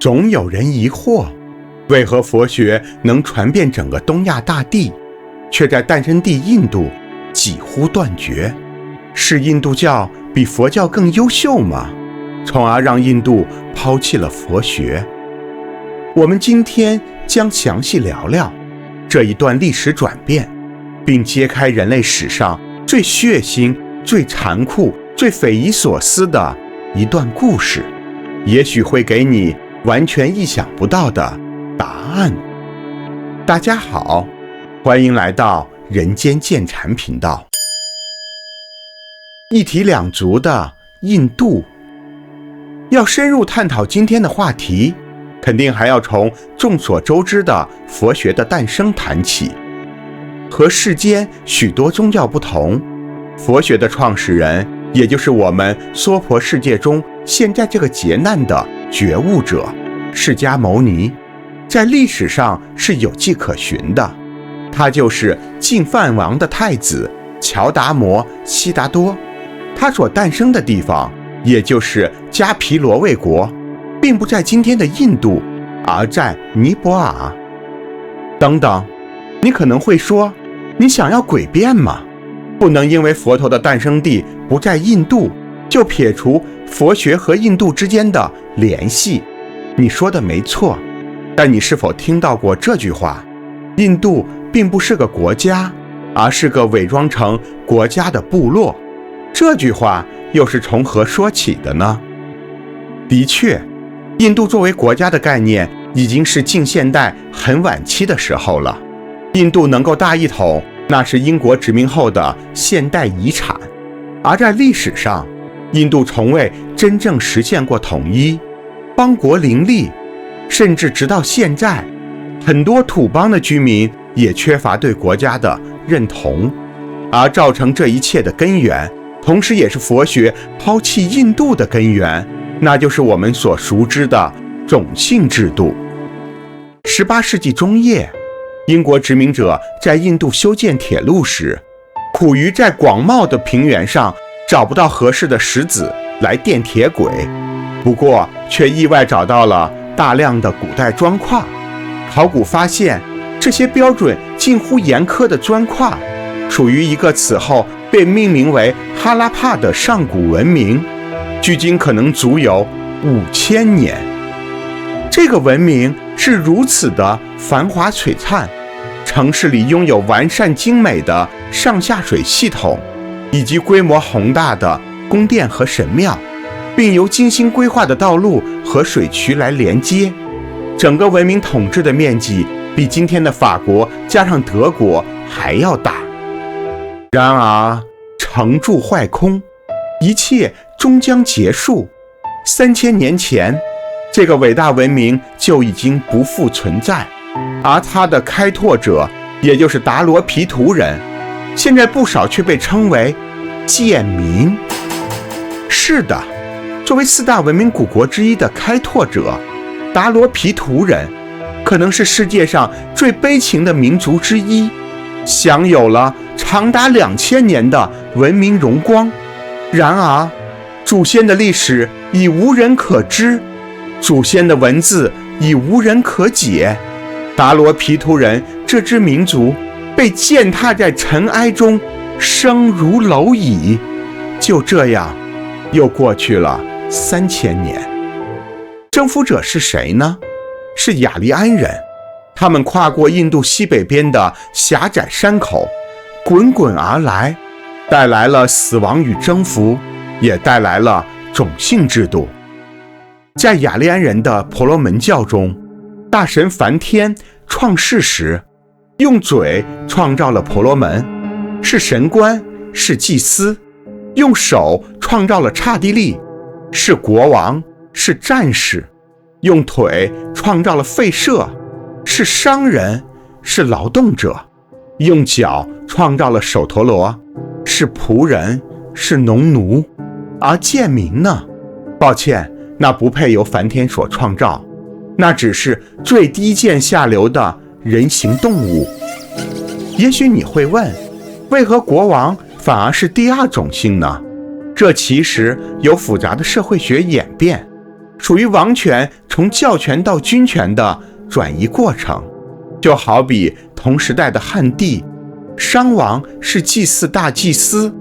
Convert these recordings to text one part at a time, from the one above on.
总有人疑惑，为何佛学能传遍整个东亚大地，却在诞生地印度几乎断绝？是印度教比佛教更优秀吗？从而让印度抛弃了佛学？我们今天将详细聊聊这一段历史转变，并揭开人类史上最血腥、最残酷、最匪夷所思的一段故事，也许会给你完全意想不到的答案。大家好，欢迎来到人间见禅频道。一体两足的印度，要深入探讨今天的话题，肯定还要从众所周知的佛学的诞生谈起。和世间许多宗教不同，佛学的创始人，也就是我们娑婆世界中现在这个劫难的觉悟者释迦牟尼，在历史上是有迹可循的。他就是净饭王的太子乔达摩悉达多，他所诞生的地方，也就是迦毗罗卫国，并不在今天的印度，而在尼泊尔。等等，你可能会说，你想要诡辩吗？不能因为佛陀的诞生地不在印度，就撇除佛学和印度之间的联系。你说的没错，但你是否听到过这句话？印度并不是个国家，而是个伪装成国家的部落。这句话又是从何说起的呢？的确，印度作为国家的概念已经是近现代很晚期的时候了。印度能够大一统，那是英国殖民后的现代遗产，而在历史上，印度从未真正实现过统一，邦国林立，甚至直到现在，很多土邦的居民也缺乏对国家的认同。而造成这一切的根源，同时也是佛学抛弃印度的根源，那就是我们所熟知的种姓制度。18世纪中叶，英国殖民者在印度修建铁路时，苦于在广袤的平原上找不到合适的石子来垫铁轨，不过却意外找到了大量的古代砖块。考古发现，这些标准近乎严苛的砖块属于一个此后被命名为哈拉帕的上古文明，距今可能足有5000年。这个文明是如此的繁华璀璨，城市里拥有完善精美的上下水系统，以及规模宏大的宫殿和神庙，并由精心规划的道路和水渠来连接。整个文明统治的面积比今天的法国加上德国还要大。然而成住坏空，一切终将结束。3000年前，这个伟大文明就已经不复存在，而它的开拓者，也就是达罗毗荼人，现在不少却被称为贱民。是的，作为4大文明古国之一的开拓者，达罗毗荼人可能是世界上最悲情的民族之一，享有了长达2000年的文明荣光。然而，祖先的历史已无人可知，祖先的文字已无人可解。达罗毗荼人这支民族被践踏在尘埃中，生如蝼蚁。就这样，又过去了3000年。征服者是谁呢？是雅利安人。他们跨过印度西北边的狭窄山口，滚滚而来，带来了死亡与征服，也带来了种姓制度。在雅利安人的婆罗门教中，大神梵天创世时，用嘴创造了婆罗门，是神官，是祭司；用手创造了刹帝利，是国王，是战士；用腿创造了吠舍，是商人，是劳动者；用脚创造了首陀罗，是仆人，是农奴。而贱民呢？抱歉，那不配由梵天所创造，那只是最低贱下流的人形动物。也许你会问，为何国王反而是第2种姓呢？这其实有复杂的社会学演变。属于王权从教权到君权的转移过程。就好比同时代的汉帝，商王是祭祀大祭司，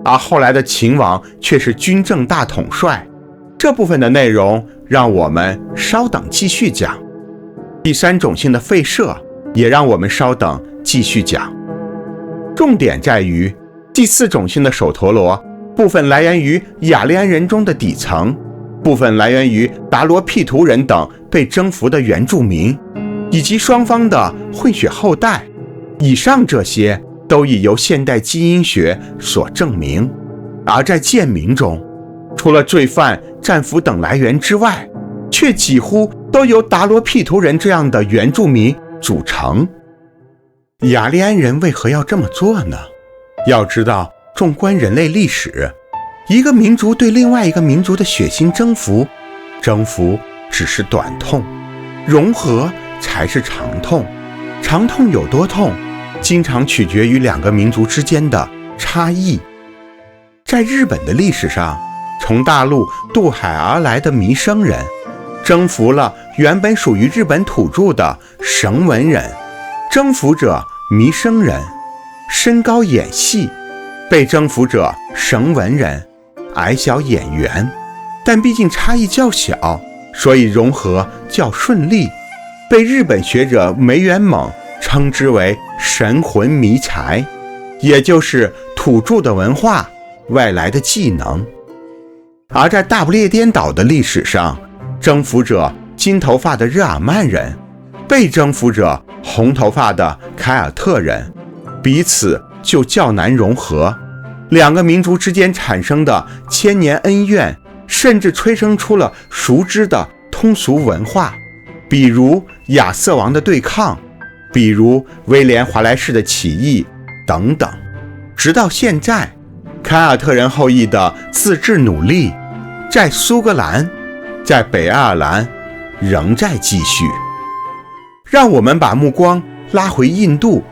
而后来的秦王却是军政大统帅。这部分的内容让我们稍等继续讲。第三种姓的废社也让我们稍等继续讲。重点在于第四种姓的首陀罗，部分来源于雅利安人中的底层，部分来源于达罗毗荼人等被征服的原住民，以及双方的混血后代。以上这些都已由现代基因学所证明。而在贱民中，除了罪犯、战俘等来源之外，却几乎都由达罗毗荼人这样的原住民组成。雅利安人为何要这么做呢？要知道，纵观人类历史，一个民族对另外一个民族的血腥征服只是短痛，融合才是长痛。长痛有多痛，经常取决于两个民族之间的差异。在日本的历史上，从大陆渡海而来的弥生人征服了原本属于日本土著的绳文人。征服者弥生人身高眼细，被征服者绳文人矮小眼圆，但毕竟差异较小，所以融合较顺利，被日本学者梅原猛称之为神魂迷才，也就是土著的文化，外来的技能。而在大不列颠岛的历史上，征服者金头发的日耳曼人，被征服者红头发的凯尔特人，彼此就较难融合。两个民族之间产生的千年恩怨，甚至催生出了熟知的通俗文化，比如亚瑟王的对抗，比如威廉华莱士的起义等等。直到现在，凯尔特人后裔的自治努力在苏格兰，在北爱尔兰仍在继续。让我们把目光拉回印度，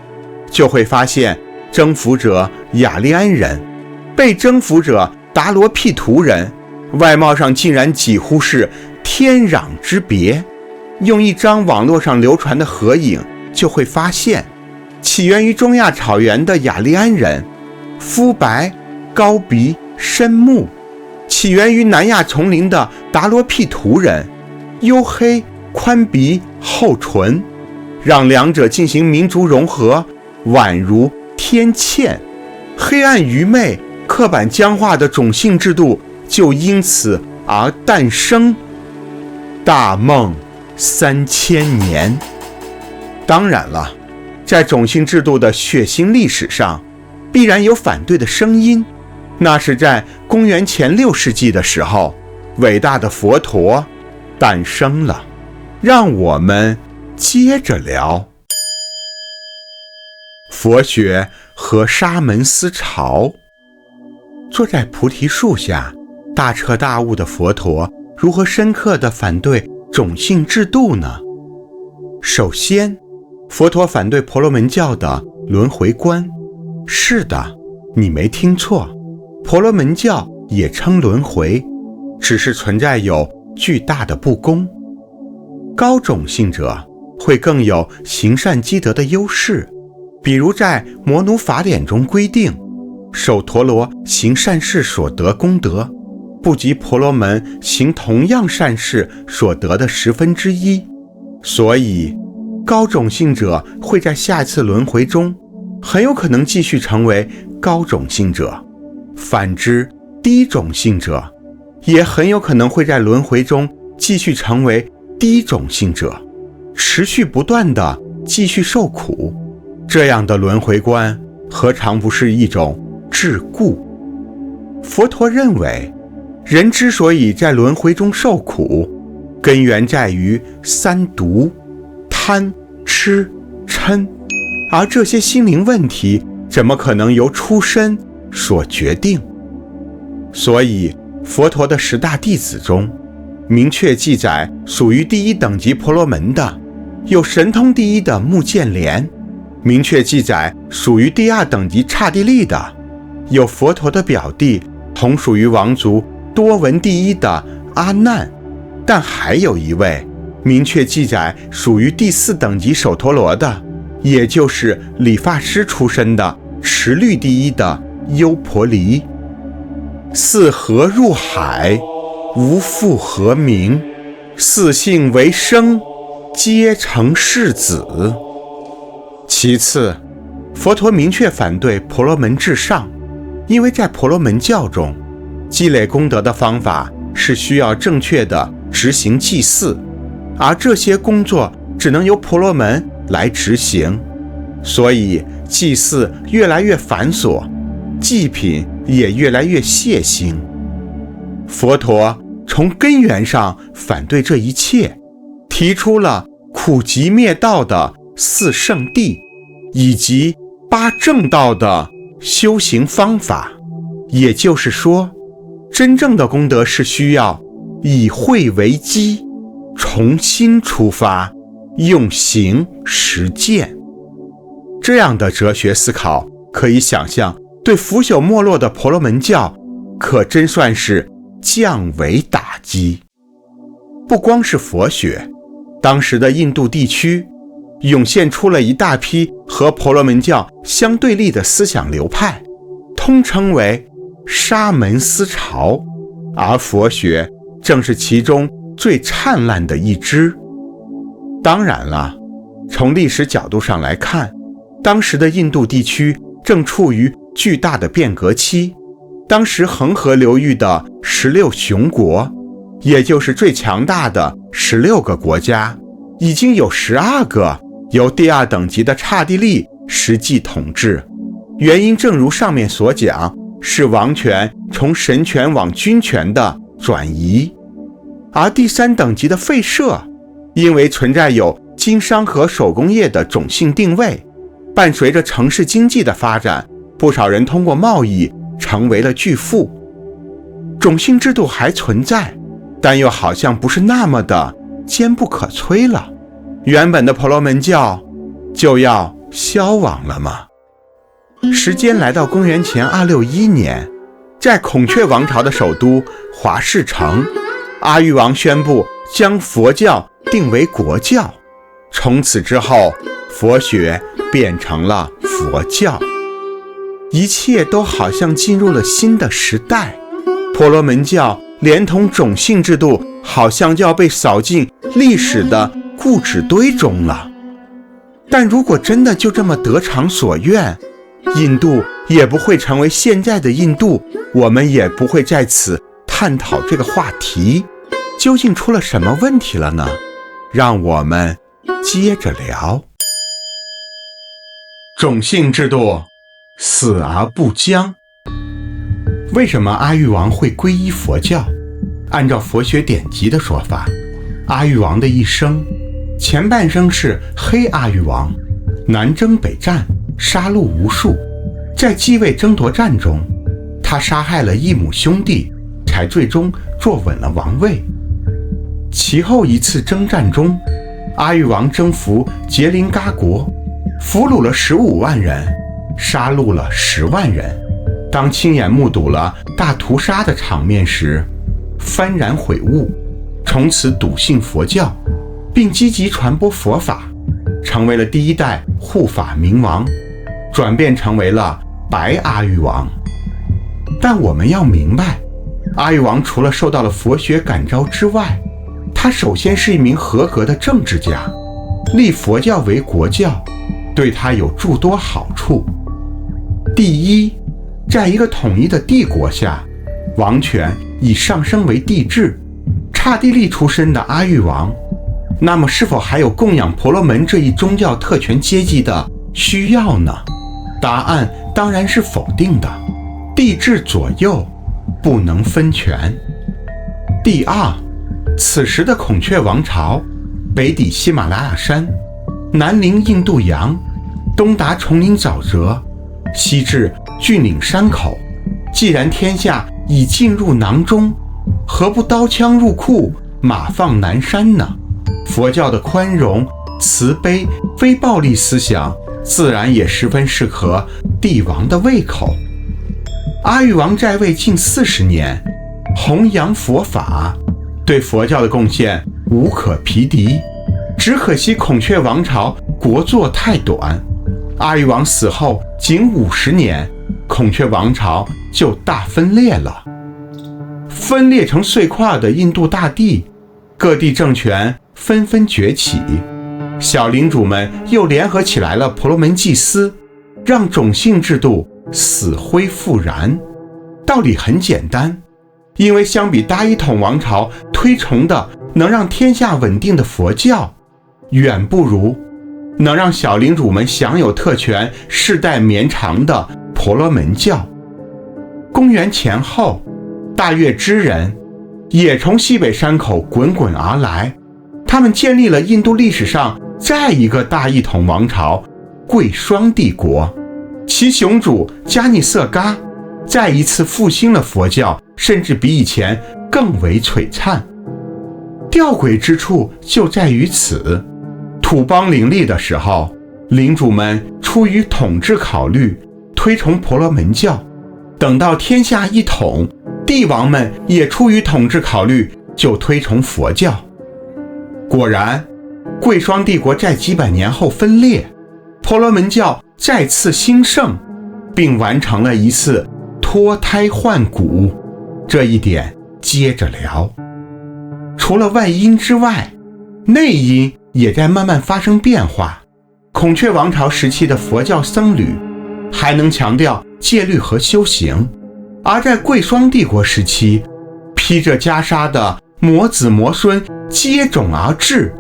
就会发现征服者雅利安人，被征服者达罗毗荼人，外貌上竟然几乎是天壤之别。用一张网络上流传的合影就会发现，起源于中亚草原的雅利安人肤白高鼻深目，起源于南亚丛林的达罗毗荼人黝黑宽鼻厚唇，让两者进行民族融合，宛如天堑。黑暗愚昧刻板僵化的种姓制度就因此而诞生。大梦3000年。当然了，在种姓制度的血腥历史上，必然有反对的声音。那是在公元前6世纪的时候，伟大的佛陀诞生了。让我们接着聊佛学和沙门思潮。坐在菩提树下大彻大悟的佛陀，如何深刻地反对种姓制度呢？首先，佛陀反对婆罗门教的轮回观。是的，你没听错，婆罗门教也称轮回，只是存在有巨大的不公。高种姓者会更有行善积德的优势，比如在摩奴法典中规定，首陀罗行善事所得功德，不及婆罗门行同样善事所得的1/10，所以高种姓者会在下一次轮回中很有可能继续成为高种姓者，反之低种姓者也很有可能会在轮回中继续成为低种姓者，持续不断地继续受苦。这样的轮回观何尝不是一种桎梏？佛陀认为，人之所以在轮回中受苦，根源在于3毒：贪、吃、嗔。而这些心灵问题怎么可能由出身所决定？所以佛陀的10大弟子中，明确记载属于第1等级婆罗门的有神通第1的目犍连，明确记载属于第2等级刹帝利的有佛陀的表弟同属于王族多闻第1的阿难，但还有一位明确记载属于第4等级首陀罗的，也就是理发师出身的持律第一的优婆离。四河入海，无复何名，四姓为生，皆成世子。其次，佛陀明确反对婆罗门至上，因为在婆罗门教中，积累功德的方法是需要正确的执行祭祀，而这些工作只能由婆罗门来执行，所以祭祀越来越繁琐，祭品也越来越血腥。佛陀从根源上反对这一切，提出了苦集灭道的4圣谛，以及8正道的修行方法。也就是说，真正的功德是需要以慧为基，重新出发，用行实践。这样的哲学思考，可以想象，对腐朽没落的婆罗门教可真算是降维打击。不光是佛学，当时的印度地区涌现出了一大批和婆罗门教相对立的思想流派，通称为沙门思潮，而佛学正是其中最灿烂的一支。当然了，从历史角度上来看，当时的印度地区正处于巨大的变革期。当时恒河流域的16雄国，也就是最强大的16个国家，已经有12个由第2等级的刹帝利实际统治。原因正如上面所讲，是王权从神权往军权的转移。而第3等级的吠舍，因为存在有经商和手工业的种姓定位，伴随着城市经济的发展，不少人通过贸易成为了巨富。种姓制度还存在，但又好像不是那么的坚不可摧了。原本的婆罗门教就要消亡了吗？时间来到公元前261年，在孔雀王朝的首都华氏城，阿育王宣布将佛教定为国教。从此之后，佛学变成了佛教，一切都好像进入了新的时代。婆罗门教连同种姓制度，好像就要被扫进历史的故纸堆中了。但如果真的就这么得偿所愿，印度也不会成为现在的印度，我们也不会在此探讨这个话题。究竟出了什么问题了呢？让我们接着聊。种姓制度死而不僵。为什么阿育王会皈依佛教？按照佛学典籍的说法，阿育王的一生，前半生是黑阿育王，南征北战，杀戮无数。在继位争夺战中，他杀害了异母兄弟，才最终坐稳了王位。其后一次征战中，阿育王征服杰林嘎国，俘虏了15万人，杀戮了10万人。当亲眼目睹了大屠杀的场面时，幡然悔悟，从此笃信佛教，并积极传播佛法，成为了第1代护法明王，转变成为了白阿育王。但我们要明白，阿育王除了受到了佛学感召之外，他首先是一名合格的政治家，立佛教为国教，对他有诸多好处。第一，在一个统一的帝国下，王权已上升为帝制。刹帝利出身的阿育王，那么是否还有供养婆罗门这一宗教特权阶级的需要呢？答案当然是否定的。帝制左右，不能分权。第二，此时的孔雀王朝北抵喜马拉雅山，南临印度洋，东达丛林沼泽，西至峻岭山口。既然天下已进入囊中，何不刀枪入库，马放南山呢？佛教的宽容、慈悲、非暴力思想，自然也十分适合帝王的胃口。阿育王在位近40年，弘扬佛法，对佛教的贡献无可匹敌。只可惜孔雀王朝国祚太短，阿育王死后仅50年，孔雀王朝就大分裂了。分裂成碎块的印度大地，各地政权纷纷崛起，小领主们又联合起来了婆罗门祭司，让种姓制度死灰复燃。道理很简单，因为相比大一统王朝推崇的能让天下稳定的佛教，远不如能让小领主们享有特权、世代绵长的婆罗门教。公元前后，大月支人也从西北山口滚滚而来，他们建立了印度历史上再一个大一统王朝贵霜帝国，其雄主迦尼色嘎再一次复兴了佛教，甚至比以前更为璀璨。吊诡之处就在于此，土邦林立的时候，领主们出于统治考虑推崇婆罗门教，等到天下一统，帝王们也出于统治考虑就推崇佛教。果然，贵霜帝国在几百年后分裂，婆罗门教再次兴盛，并完成了一次脱胎换骨。这一点接着聊。除了外因之外，内因也在慢慢发生变化。孔雀王朝时期的佛教僧侣还能强调戒律和修行，而在贵霜帝国时期，披着袈裟的魔子魔孙接踵而至，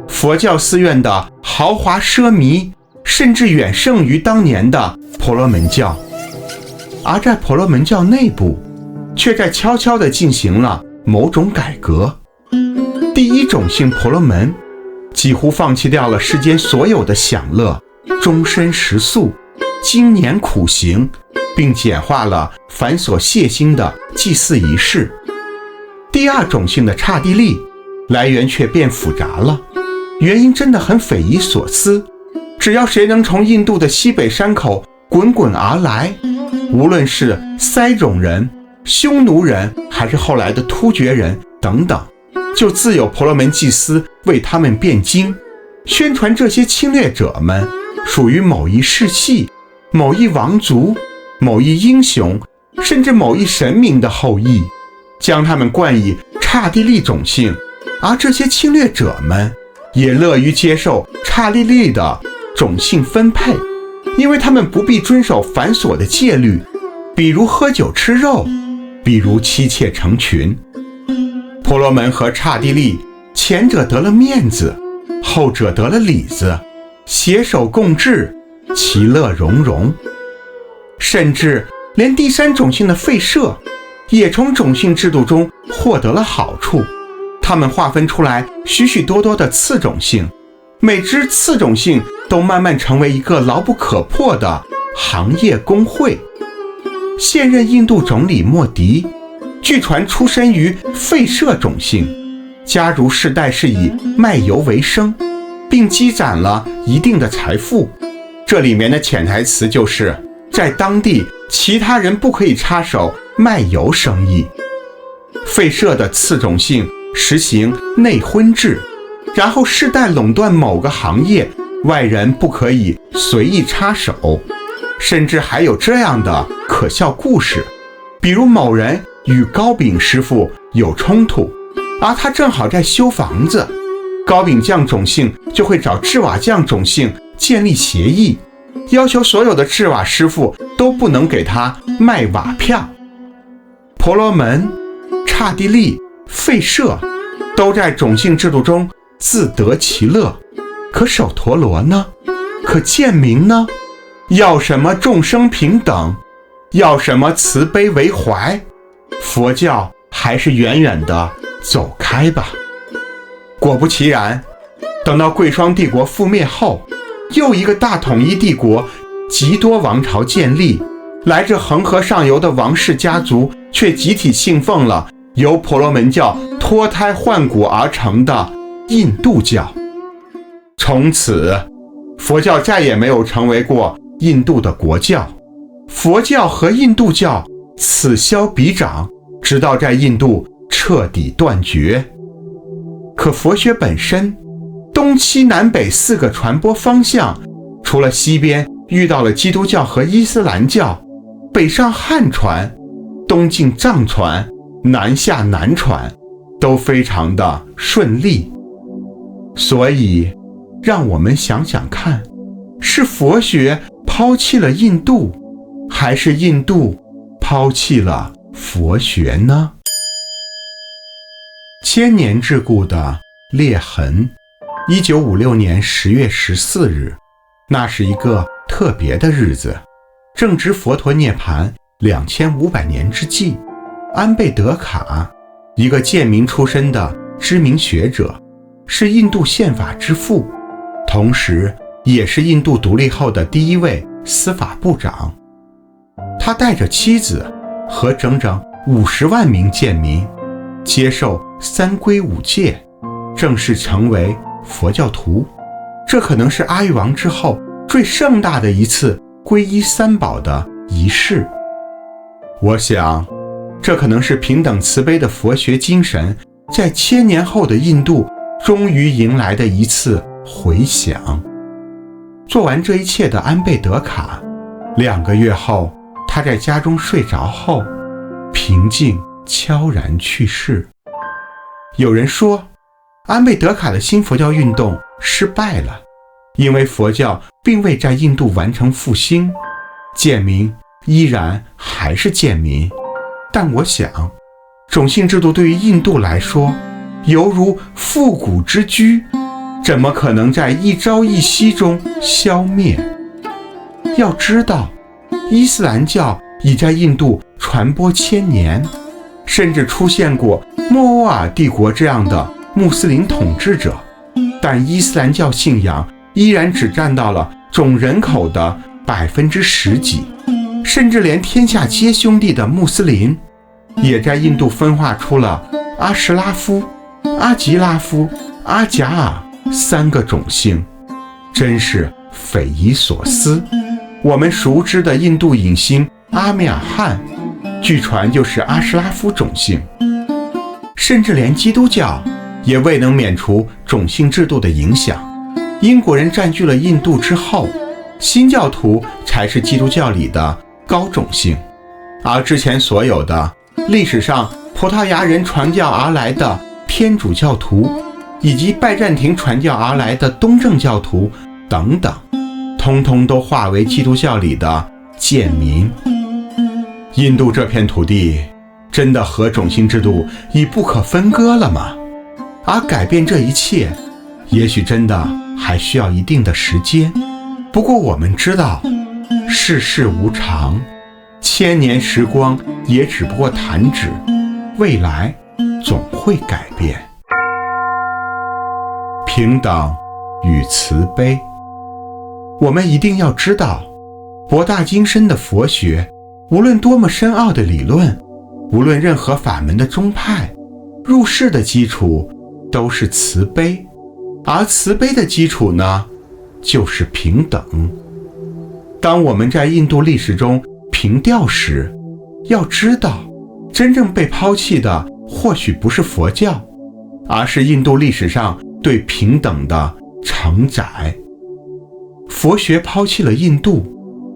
佛教寺院的豪华奢靡甚至远胜于当年的婆罗门教。而在婆罗门教内部，却在悄悄地进行了某种改革。第一种姓婆罗门几乎放弃掉了世间所有的享乐，终身食素，经年苦行，并简化了繁琐血腥的祭祀仪式。第二种姓的刹帝利来源却变复杂了，原因真的很匪夷所思。只要谁能从印度的西北山口滚滚而来，无论是塞种人、匈奴人，还是后来的突厥人等等，就自有婆罗门祭司为他们辩经，宣传这些侵略者们属于某一世系、某一王族、某一英雄，甚至某一神明的后裔，将他们冠以刹帝利种姓。而这些侵略者们也乐于接受刹帝利的种姓分配，因为他们不必遵守繁琐的戒律，比如喝酒吃肉，比如妻妾成群。婆罗门和刹帝利，前者得了面子，后者得了里子，携手共治，其乐融融。甚至连第三种姓的吠舍也从种姓制度中获得了好处，他们划分出来许许多多的次种姓，每支次种姓都慢慢成为一个牢不可破的行业工会。现任印度总理莫迪据传出身于吠舍种姓，家族世代是以卖油为生，并积攒了一定的财富。这里面的潜台词就是在当地其他人不可以插手卖油生意。吠舍的次种姓实行内婚制，然后世代垄断某个行业，外人不可以随意插手。甚至还有这样的可笑故事，比如某人与糕饼师傅有冲突，而他正好在修房子，糕饼匠种姓就会找制瓦匠种姓建立协议，要求所有的制瓦师傅都不能给他卖瓦票。婆罗门、刹帝利、吠舍都在种姓制度中自得其乐，可首陀罗呢？可贱民呢？要什么众生平等？要什么慈悲为怀？佛教还是远远地走开吧。果不其然，等到贵霜帝国覆灭后，又一个大统一帝国极多王朝建立，来自恒河上游的王室家族却集体信奉了由婆罗门教脱胎换骨而成的印度教。从此，佛教再也没有成为过印度的国教，佛教和印度教此消彼长，直到在印度彻底断绝。可佛学本身，东西南北4个传播方向，除了西边遇到了基督教和伊斯兰教，北上汉传，东进藏传，南下南传，都非常的顺利。所以让我们想想看，是佛学抛弃了印度，还是印度抛弃了佛学呢？千年桎梏的裂痕，1956年10月14日，那是一个特别的日子，正值佛陀涅槃2500年之际。安贝德卡，一个贱民出身的知名学者，是印度宪法之父，同时也是印度独立后的第1位司法部长。他带着妻子和整整50万名贱民接受3皈5戒，正式成为佛教徒。这可能是阿育王之后最盛大的一次皈依3宝的仪式。我想，这可能是平等慈悲的佛学精神在1000年后的印度终于迎来的一次回响。做完这一切的安贝德卡，2个月后，他在家中睡着后，平静悄然去世。有人说，安贝德卡的新佛教运动失败了，因为佛教并未在印度完成复兴，贱民依然还是贱民。但我想，种姓制度对于印度来说，犹如复古之居，怎么可能在一朝一夕中消灭？要知道，伊斯兰教已在印度传播1000年，甚至出现过莫卧儿帝国这样的穆斯林统治者，但伊斯兰教信仰依然只占到了总人口的10%几，甚至连天下皆兄弟的穆斯林也在印度分化出了阿什拉夫、阿吉拉夫、阿贾尔3个种姓，真是匪夷所思。我们熟知的印度影星阿米尔汗，据传就是阿什拉夫种姓。甚至连基督教也未能免除种姓制度的影响。英国人占据了印度之后，新教徒才是基督教里的高种姓，而之前所有的历史上葡萄牙人传教而来的天主教徒，以及拜占庭传教而来的东正教徒等等，通通都化为基督教里的贱民。印度这片土地真的和种姓制度已不可分割了吗？而改变这一切，也许真的还需要一定的时间。不过我们知道，世事无常，1000年时光也只不过弹指，未来总会改变。平等与慈悲，我们一定要知道，博大精深的佛学，无论多么深奥的理论，无论任何法门的宗派，入世的基础都是慈悲，而慈悲的基础呢，就是平等。当我们在印度历史中凭吊时，要知道，真正被抛弃的或许不是佛教，而是印度历史上对平等的承载。佛学抛弃了印度，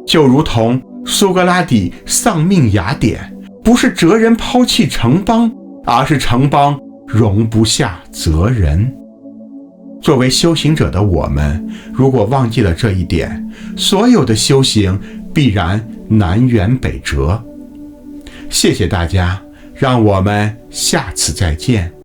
就如同苏格拉底丧命雅典，不是哲人抛弃城邦，而是城邦容不下哲人。作为修行者的我们，如果忘记了这一点，所有的修行必然南辕北辙。谢谢大家，让我们下次再见。